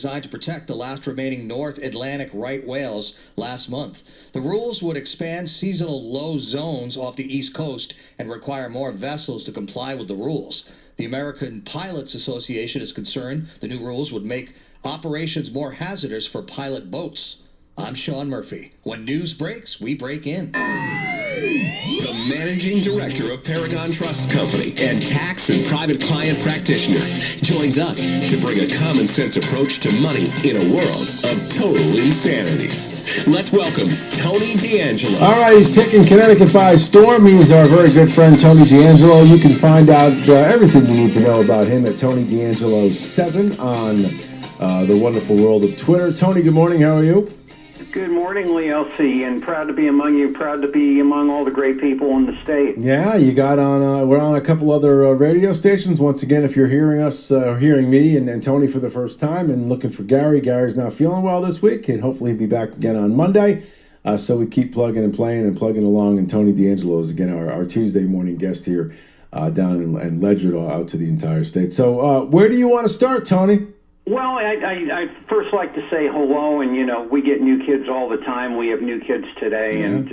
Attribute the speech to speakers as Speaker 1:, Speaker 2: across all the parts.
Speaker 1: designed to protect the last remaining North Atlantic right whales last month. The rules would expand seasonal low zones off the East Coast and require more vessels to comply with the rules. The American Pilots Association is concerned the new rules would make operations more hazardous for pilot boats. I'm Sean Murphy. When news breaks, we break in.
Speaker 2: The Managing Director of Paragon Trust Company and tax and private client practitioner joins us to bring a common sense approach to money in a world of total insanity. Let's welcome Tony D'Angelo.
Speaker 3: All right, he's taking Connecticut by storm. He's our very good friend, Tony D'Angelo. You can find out everything you need to know about him at Tony D'Angelo 7 on the wonderful world of Twitter. Tony, good morning. How are you?
Speaker 4: Good morning, Lee Elci, and proud to be among you, proud to be among all the great people in the state.
Speaker 3: Yeah, you got on, we're on a couple other radio stations. Once again, if you're hearing us, or hearing me and Tony for the first time and looking for Gary, Gary's not feeling well this week, and hopefully he'll be back again on Monday. So we keep plugging and playing and plugging along, and Tony D'Angelo is again our Tuesday morning guest here down in Ledyard out to the entire state. So where do you want to start, Tony?
Speaker 4: Well, I first like to say hello, and, we get new kids all the time. We have new kids today, and,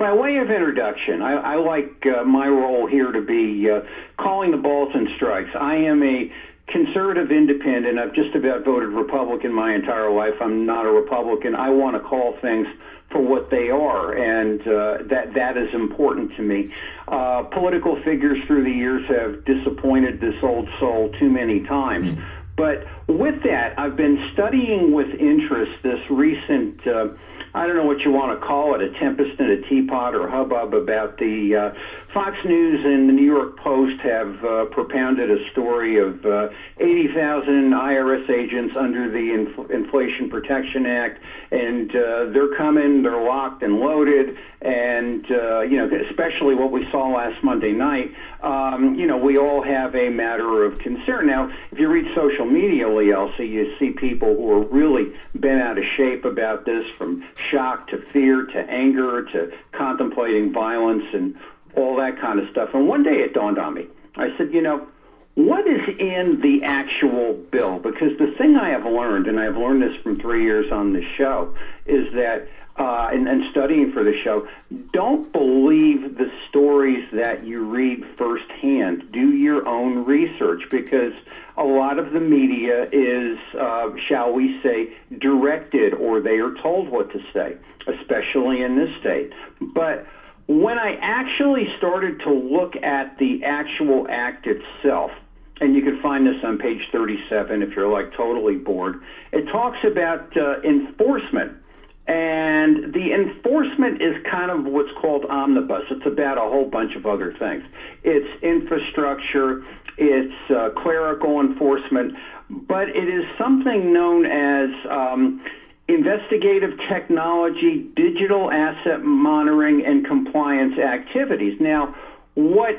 Speaker 4: by way of introduction, I like my role here to be calling the balls and strikes. I am a conservative independent. I've just about voted Republican my entire life. I'm not a Republican. I want to call things for what they are, and that is important to me. Political figures through the years have disappointed this old soul too many times. But with that, I've been studying with interest this recent, I don't know what you want to call it, a tempest in a teapot or hubbub about the Fox News and the New York Post have propounded a story of 80,000 IRS agents under the Inflation Protection Act, and they're coming, they're locked and loaded, and, especially what we saw last Monday night, we all have a matter of concern. Now, if you read social media, Lee Elci, you see people who are really bent out of shape about this, from shock to fear to anger to contemplating violence and all that kind of stuff. And one day it dawned on me. I said, what is in the actual bill? Because the thing I have learned, and I've learned this from 3 years on this show, is that, and studying for the show, don't believe the stories that you read firsthand. Do your own research, because a lot of the media is, shall we say, directed, or they are told what to say, especially in this state. But when I actually started to look at the actual act itself, and you can find this on page 37 if you're totally bored, it talks about enforcement. And the enforcement is kind of what's called omnibus. It's about a whole bunch of other things. It's infrastructure, it's clerical enforcement, but it is something known as investigative technology, digital asset monitoring, and compliance activities. Now, what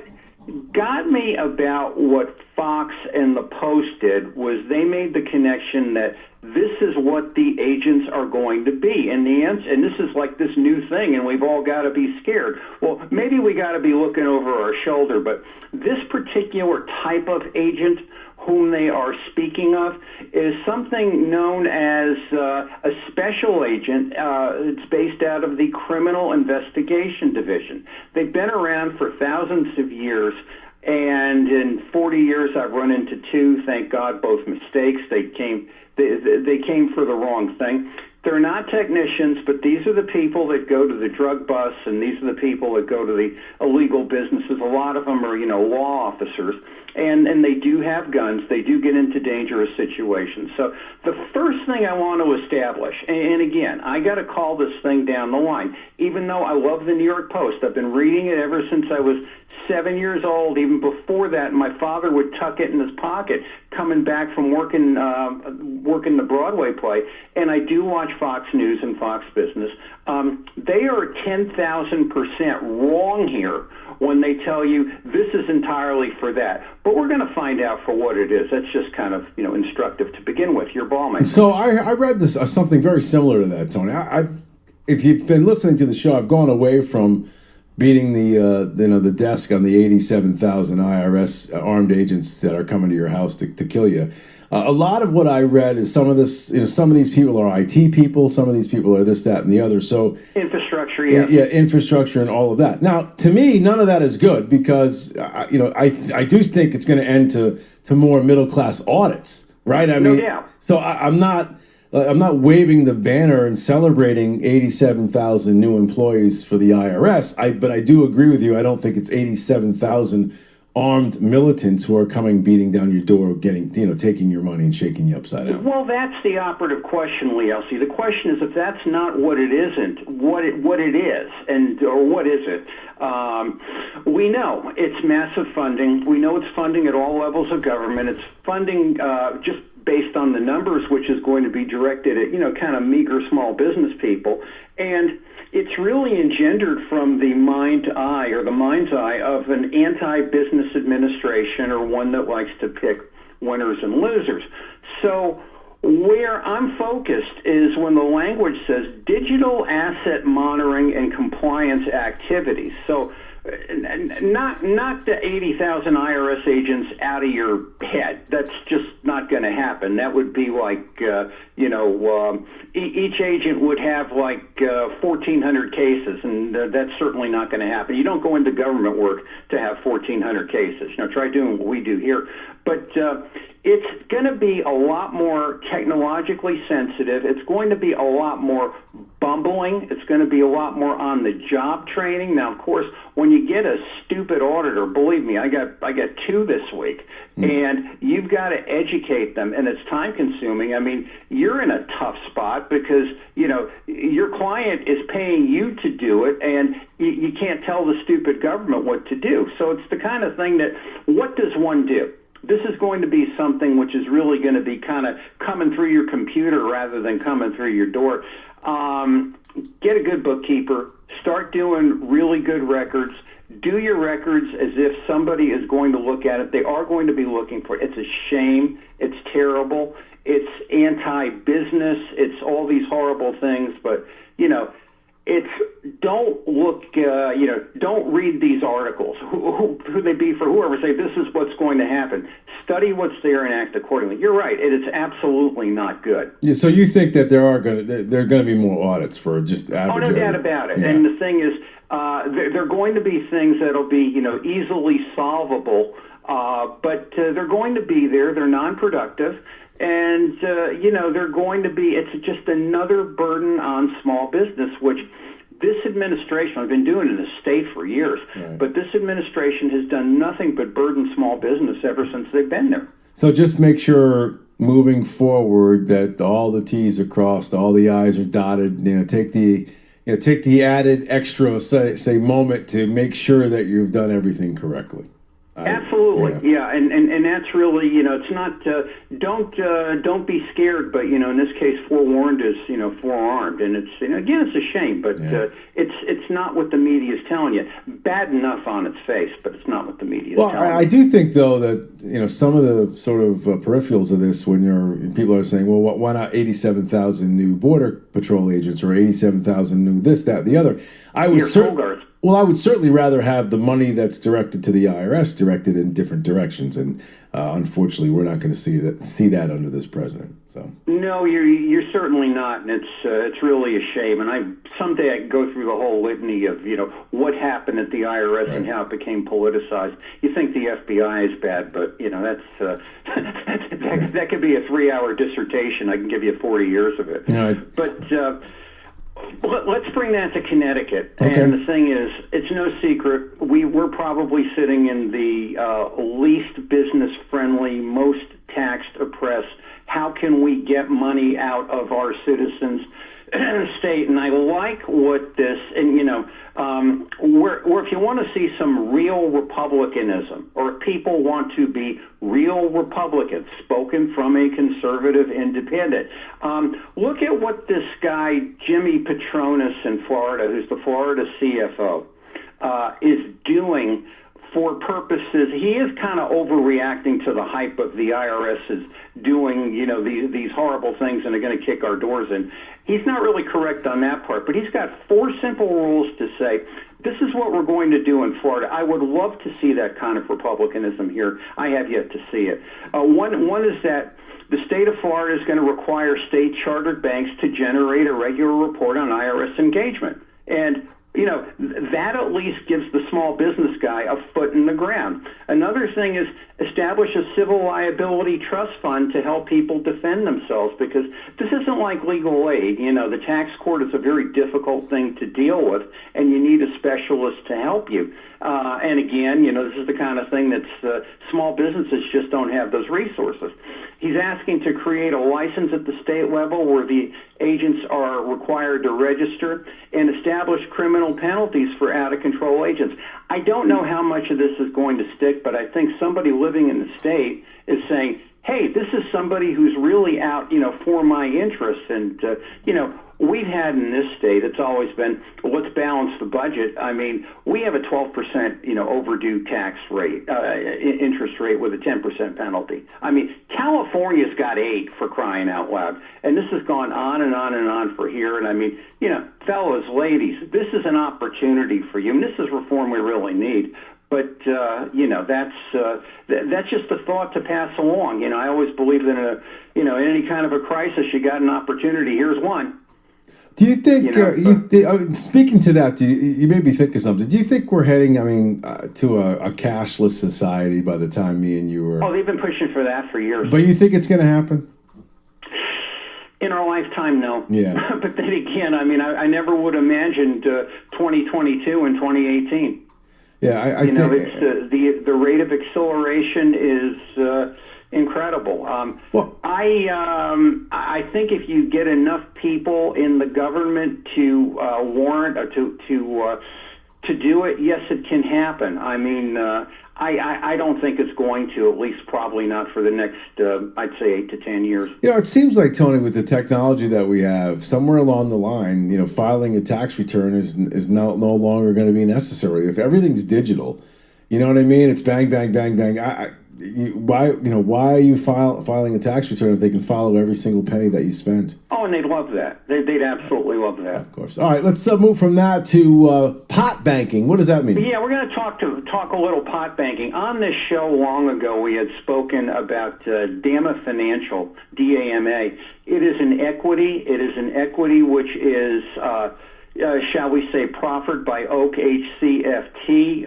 Speaker 4: got me about what Fox and the Post did was they made the connection that this is what the agents are going to be. And this is like this new thing, and we've all got to be scared. Well, maybe we got to be looking over our shoulder, but this particular type of agent whom they are speaking of is something known as a special agent. It's based out of the Criminal Investigation Division. They've been around for thousands of years, and in 40 years I've run into two, thank God, both mistakes. They came for the wrong thing. They're not technicians, but these are the people that go to the drug busts, and these are the people that go to the illegal businesses. A lot of them are, law officers, and they do have guns. They do get into dangerous situations. So the first thing I want to establish, and again, I got to call this thing down the line, even though I love the New York Post. I've been reading it ever since I was 7 years old. Even before that, my father would tuck it in his pocket coming back from working the Broadway play, and I do watch Fox News and Fox Business. They are 10,000% wrong here when they tell you this is entirely for that. But we're going to find out for what it is. That's just kind of instructive to begin with. Your ball man.
Speaker 3: So I read this something very similar to that, Tony. If you've been listening to the show, I've gone away from beating the desk on the 87,000 IRS armed agents that are coming to your house to kill you. A lot of what I read is some of these people are IT people, some of these people are this, that, and the other. So
Speaker 4: infrastructure,
Speaker 3: infrastructure and all of that. Now, to me, none of that is good because I do think it's going to end to more middle class audits, right? I mean, so I'm not waving the banner and celebrating 87,000 new employees for the IRS. But I do agree with you. I don't think it's 87,000 armed militants who are coming beating down your door, taking your money and shaking you upside down.
Speaker 4: Well, that's the operative question, Lee Elci. The question is, if that's not what it isn't, what it is, or what is it? We know it's massive funding. We know it's funding at all levels of government. It's funding just based on the numbers, which is going to be directed at, kind of meager small business people. And it's really engendered from the mind's eye of an anti-business administration, or one that likes to pick winners and losers. So where I'm focused is when the language says digital asset monitoring and compliance activities. So not the 80,000 IRS agents out of your head. That's just not going to happen. That would be like, each agent would have like 1,400 cases, and that's certainly not going to happen. You don't go into government work to have 1,400 cases. Try doing what we do here. But it's going to be a lot more technologically sensitive. It's going to be a lot more bumbling. It's going to be a lot more on the job training. Now, of course, when you get a stupid auditor, believe me, I got 2 this week, and you've got to educate them, and it's time consuming. I mean, you're in a tough spot because, your client is paying you to do it, and you can't tell the stupid government what to do. So it's the kind of thing that, what does one do? This is going to be something which is really going to be kind of coming through your computer rather than coming through your door. Get a good bookkeeper. Start doing really good records. Do your records as if somebody is going to look at it. They are going to be looking for it. It's a shame. It's terrible. It's anti-business. It's all these horrible things. But, it's don't look, don't read these articles, who they be for whoever, say this is what's going to happen. Study what's there and act accordingly. You're right. It is absolutely not good.
Speaker 3: Yeah, so you think that there are going to be more audits for just average?
Speaker 4: Oh, no doubt about it. Yeah. And the thing is, they're going to be things that'll be, easily solvable, but they're going to be there. They're non-productive. And, they're going to be, it's just another burden on small business, which this administration, I've been doing it in the state for years, right, but this administration has done nothing but burden small business ever since they've been there.
Speaker 3: So just make sure moving forward that all the T's are crossed, all the I's are dotted, take the added extra, say moment to make sure that you've done everything correctly.
Speaker 4: Absolutely, yeah. And that's really, it's not, don't be scared, but, in this case, forewarned is, forearmed. And it's, again, it's a shame, but it's not what the media is telling you. Bad enough on its face, but it's not what the media is telling you.
Speaker 3: I do think, though, that, some of the sort of peripherals of this, when people are saying, well, why not 87,000 new Border Patrol agents or 87,000 new this, that, the other? I would certainly rather have the money that's directed to the IRS directed in different directions, and unfortunately, we're not going to see that under this president. So
Speaker 4: no, you're certainly not, and it's really a shame. And someday I can go through the whole litany of what happened at the IRS, right, and how it became politicized. You think the FBI is bad, but that's that could be a 3-hour dissertation. I can give you 40 years of it.
Speaker 3: No,
Speaker 4: Let's bring that to Connecticut.
Speaker 3: Okay.
Speaker 4: And the thing is, it's no secret, we're probably sitting in the least business-friendly, most tax-oppressed, how can we get money out of our citizens' state? And I like what this, and where if you want to see some real republicanism, or if people want to be real Republicans, spoken from a conservative independent, look at what this guy, Jimmy Patronis in Florida, who's the Florida CFO, is doing for purposes, he is kind of overreacting to the hype of the IRS is doing, these horrible things and they're going to kick our doors in. He's not really correct on that part, but he's got 4 simple rules to say, this is what we're going to do in Florida. I would love to see that kind of republicanism here. I have yet to see it. One is that the state of Florida is going to require state chartered banks to generate a regular report on IRS engagement. And that at least gives the small business guy a foot in the ground. Another thing is establish a civil liability trust fund to help people defend themselves, because this isn't like legal aid. The tax court is a very difficult thing to deal with, and you need a specialist to help you. And again, this is the kind of thing that small businesses just don't have those resources. He's asking to create a license at the state level where the agents are required to register and establish criminal penalties for out-of-control agents. I don't know how much of this is going to stick, but I think somebody living in the state is saying, hey, this is somebody who's really out, for my interests. And, we've had in this state, it's always been, well, let's balance the budget. I mean, we have a 12%, overdue tax rate, interest rate with a 10% penalty. I mean, California's got 8, for crying out loud. And this has gone on and on and on for here. And I mean, fellas, ladies, this is an opportunity for you. And this is reform we really need. But, that's just a thought to pass along. I always believe that in any kind of a crisis, you got an opportunity. Here's one.
Speaker 3: Do you think, speaking to that, you made me think of something. Do you think we're heading, to a cashless society by the time me and you were...
Speaker 4: Oh, they've been pushing for that for years.
Speaker 3: But you think it's going to happen?
Speaker 4: In our lifetime, no.
Speaker 3: Yeah.
Speaker 4: But then again, I never would have imagined 2022 and 2018.
Speaker 3: Yeah, I think...
Speaker 4: It's, the rate of acceleration is... incredible. I think if you get enough people in the government to warrant or to do it, yes, it can happen. I mean, I don't think it's going to, at least probably not for the next, I'd say 8 to 10 years.
Speaker 3: It seems like, Tony, with the technology that we have, somewhere along the line, filing a tax return is no longer going to be necessary. If everything's digital, you know what I mean? It's bang, bang, bang, bang. Why are you filing a tax return if they can follow every single penny that you spend?
Speaker 4: Oh, and they'd love that. They'd absolutely love that.
Speaker 3: Of course. All right, let's move from that to pot banking. What does that mean?
Speaker 4: Yeah, we're going to talk a little pot banking. On this show long ago, we had spoken about DAMA Financial, DAMA. It is an equity. It is an equity which is... shall we say, proffered by Oak HCFT,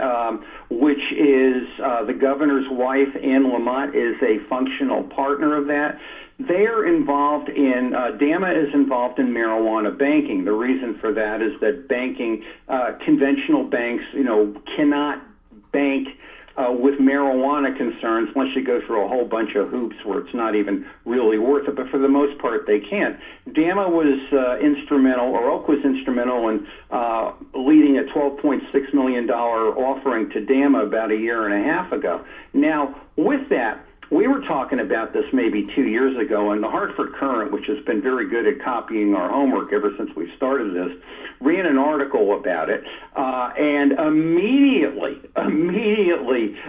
Speaker 4: which is the governor's wife, Ann Lamont, is a functional partner of that. They're involved in, DAMA is involved in marijuana banking. The reason for that is that banking, conventional banks, cannot bank with marijuana concerns unless you go through a whole bunch of hoops where it's not even really worth it. But for the most part, they can. DAMA was instrumental, or Oak was instrumental in leading a $12.6 million offering to DAMA about a year and a half ago. Now, with that, we were talking about this maybe 2 years ago, and the Hartford Courant, which has been very good at copying our homework ever since we started this, ran an article about it, and immediately,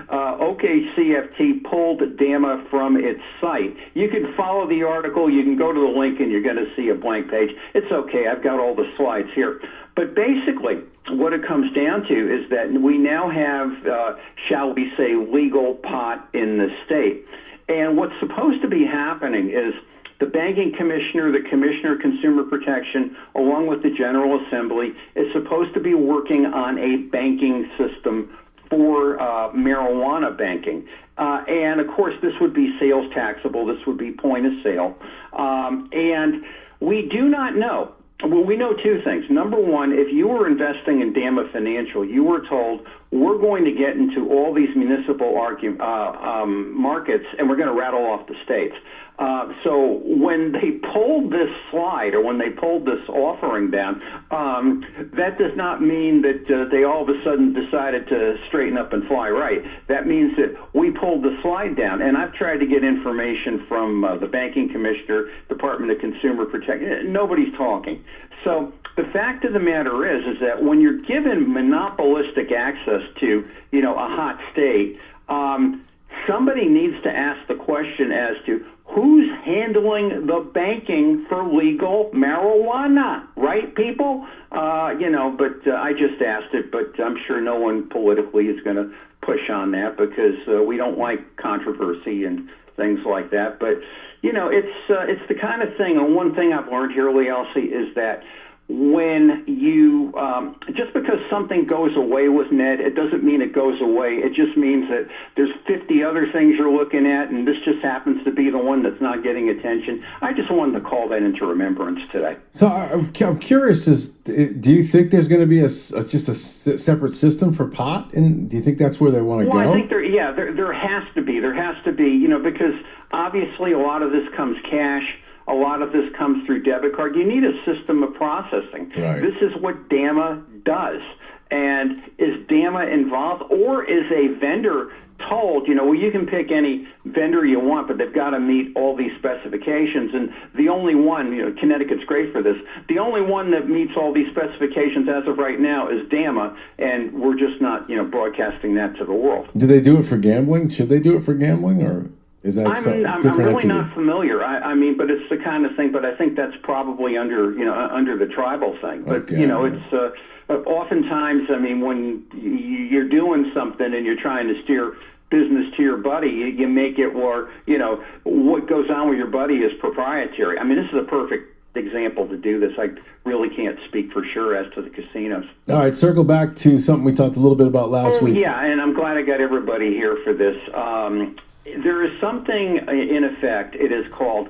Speaker 4: OKCFT pulled DAMA from its site. You can follow the article, you can go to the link, and you're going to see a blank page. It's okay, I've got all the slides here. But basically, what it comes down to is that we now have, shall we say, legal pot in the state. And what's supposed to be happening is the banking commissioner, the commissioner of consumer protection, along with the General Assembly, is supposed to be working on a banking system for marijuana banking. And, of course, this would be sales taxable. This would be point of sale. And we do not know. Well, we know two things. Number one, if you were investing in DAMA Financial, you were told, we're going to get into all these municipal markets, and we're going to rattle off the states. So when they pulled this slide, or when they pulled this offering down, that does not mean that they all of a sudden decided to straighten up and fly right. That means that we pulled the slide down. And I've tried to get information from the Banking Commissioner, Department of Consumer Protection. Nobody's talking. So the fact of the matter is that when you're given monopolistic access to, a hot state, somebody needs to ask the question as to who's handling the banking for legal marijuana, right, people? But I just asked it, but I'm sure no one politically is going to push on that because we don't like controversy and things like that. But, it's the kind of thing, and one thing I've learned here, Lee Elci, is that when you, just because something goes away with Ned, it doesn't mean it goes away. It just means that there's 50 other things you're looking at, and this just happens to be the one that's not getting attention. I just wanted to call that into remembrance today.
Speaker 3: So I'm curious, do you think there's going to be just a separate system for pot? And do you think that's where they want to go?
Speaker 4: I think there has to be. There has to be, because obviously a lot of this comes cash. A lot of this comes through debit card. You need a system of processing.
Speaker 3: Right.
Speaker 4: This is what DAMA does. And is DAMA involved, or is a vendor told, you can pick any vendor you want, but they've got to meet all these specifications. And the only one, Connecticut's great for this, the only one that meets all these specifications as of right now is DAMA, and we're just not, broadcasting that to the world.
Speaker 3: Do they do it for gambling? Should they do it for gambling, or is that
Speaker 4: I'm really
Speaker 3: entity?
Speaker 4: not familiar. But it's the kind of thing. But I think that's probably under the tribal thing. But
Speaker 3: Okay.
Speaker 4: It's oftentimes. When you're doing something and you're trying to steer business to your buddy, you make it where what goes on with your buddy is proprietary. This is a perfect example to do this. I really can't speak for sure as to the casinos.
Speaker 3: All right, circle back to something we talked a little bit about last week.
Speaker 4: Yeah, and I'm glad I got everybody here for this. There is something in effect. It is called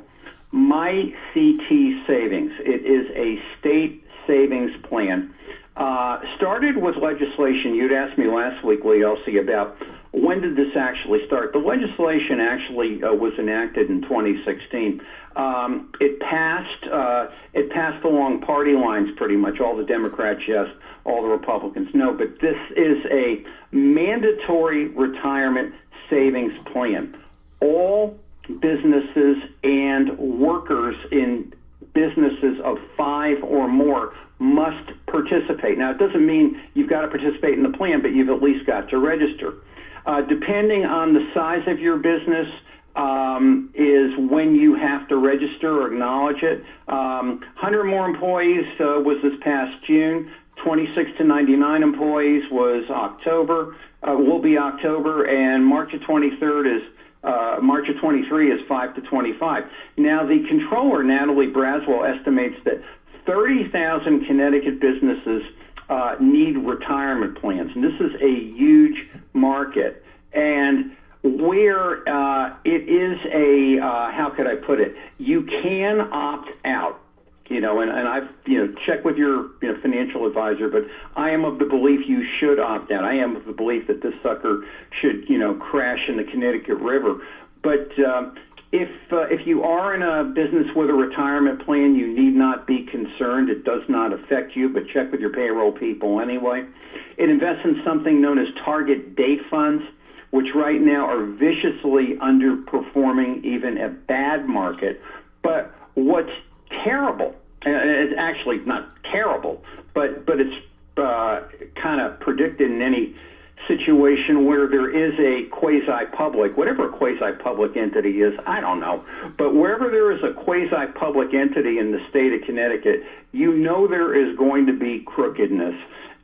Speaker 4: MyCTSavings. It is a state savings plan. Started with legislation. You'd asked me last week, Lee Elci, about when did this actually start. The legislation actually was enacted in 2016. It passed along party lines pretty much. All the Democrats, yes. All the Republicans, no. But this is a mandatory retirement savings plan. All businesses and workers in businesses of 5 or more must participate. Now, it doesn't mean you've got to participate in the plan, but you've at least got to register. Depending on the size of your business is when you have to register or acknowledge it. 100 more employees was this past June. 26 to 99 employees was October. Will be October, and March of 23 is 5 to 25. Now, the controller, Natalie Braswell, estimates that 30,000 Connecticut businesses need retirement plans, and this is a huge market. And where it is a, how could I put it? You can opt out. And I've, checked with your financial advisor, but I am of the belief you should opt out. I am of the belief that this sucker should, crash in the Connecticut River. But if you are in a business with a retirement plan, you need not be concerned. It does not affect you, but check with your payroll people anyway. It invests in something known as target date funds, which right now are viciously underperforming even a bad market. But what's terrible, and it's actually not terrible, but it's kind of predicted in any situation where there is a quasi-public, whatever a quasi-public entity is, I don't know, but wherever there is a quasi-public entity in the state of Connecticut, there is going to be crookedness.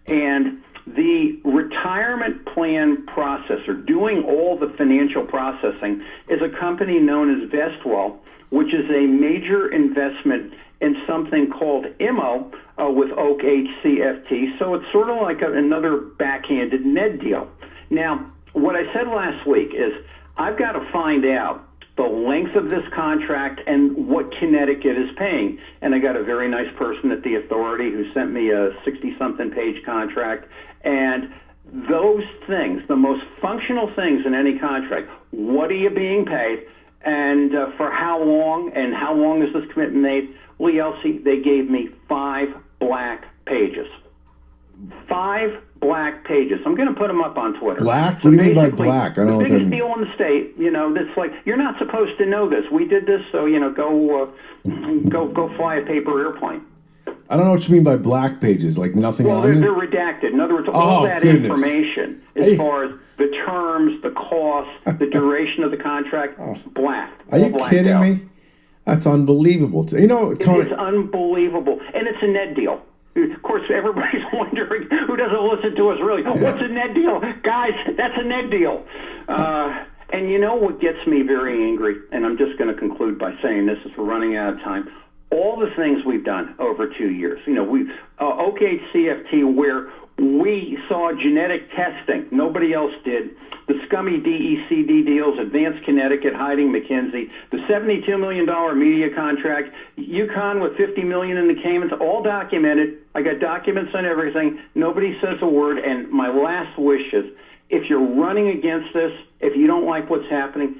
Speaker 4: And the retirement plan processor doing all the financial processing is a company known as Vestwell, which is a major investment in something called IMO with Oak HCFT. So it's sort of like another backhanded Ned deal. Now, what I said last week is I've got to find out the length of this contract and what Connecticut is paying. And I got a very nice person at the authority who sent me a 60-something page contract. And those things, the most functional things in any contract, what are you being paid? And for how long, and how long is this commitment made? Lee Elci, they gave me 5 black pages. 5 black pages. I'm going to put them up on Twitter.
Speaker 3: Black? What do you mean by black? I don't know what that means.
Speaker 4: The biggest deal in the state, that's like, you're not supposed to know this. We did this, so, go fly a paper airplane.
Speaker 3: I don't know what you mean by black pages, like nothing
Speaker 4: Well,
Speaker 3: on it.
Speaker 4: they're redacted. In other words, all that
Speaker 3: goodness.
Speaker 4: information, as
Speaker 3: Hey.
Speaker 4: far as the terms, the cost, the duration of the contract, black.
Speaker 3: Are you
Speaker 4: blacked
Speaker 3: kidding
Speaker 4: out.
Speaker 3: me? That's unbelievable. You know, Tony.
Speaker 4: It's unbelievable, and it's a net deal. Of course, everybody's wondering who doesn't listen to us. Really, what's a net deal, guys? That's a net deal. And you know what gets me very angry, and I'm just going to conclude by saying this as we're running out of time. All the things we've done over 2 years. You know, we've Oak-Age CFT, where we saw genetic testing. Nobody else did. The scummy DECD deals, Advanced Connecticut, hiding McKinsey, the $72 million media contract, UConn with $50 million in the Caymans, all documented. I got documents on everything. Nobody says a word. And my last wish is, if you're running against this, if you don't like what's happening,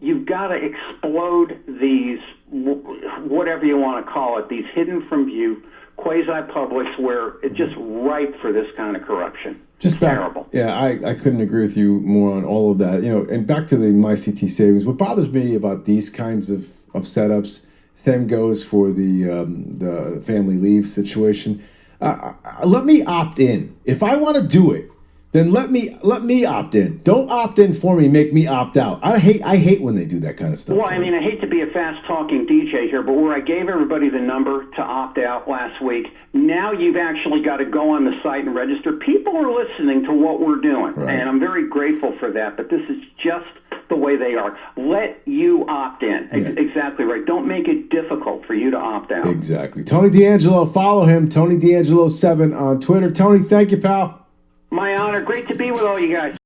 Speaker 4: you've got to explode these, whatever you want to call it, these hidden from view quasi-publics where it's just ripe for this kind of corruption.
Speaker 3: Just back,
Speaker 4: terrible.
Speaker 3: Yeah, I couldn't agree with you more on all of that. You know, and back to the MyCTSavings. What bothers me about these kinds of setups, same goes for the family leave situation. Let me opt in. If I want to do it, then let me opt in. Don't opt in for me. Make me opt out. I hate when they do that kind of stuff.
Speaker 4: Well, I mean, I hate to be a fast-talking DJ here, but where I gave everybody the number to opt out last week, now you've actually got to go on the site and register. People are listening to what we're doing,
Speaker 3: Right.
Speaker 4: and I'm very grateful for that, but this is just the way they are. Let you opt in.
Speaker 3: Yeah.
Speaker 4: Exactly right. Don't make it difficult for you to opt out.
Speaker 3: Exactly. Tony D'Angelo, follow him. Tony D'Angelo 7 on Twitter. Tony, thank you, pal.
Speaker 4: My honor. Great to be with all you guys.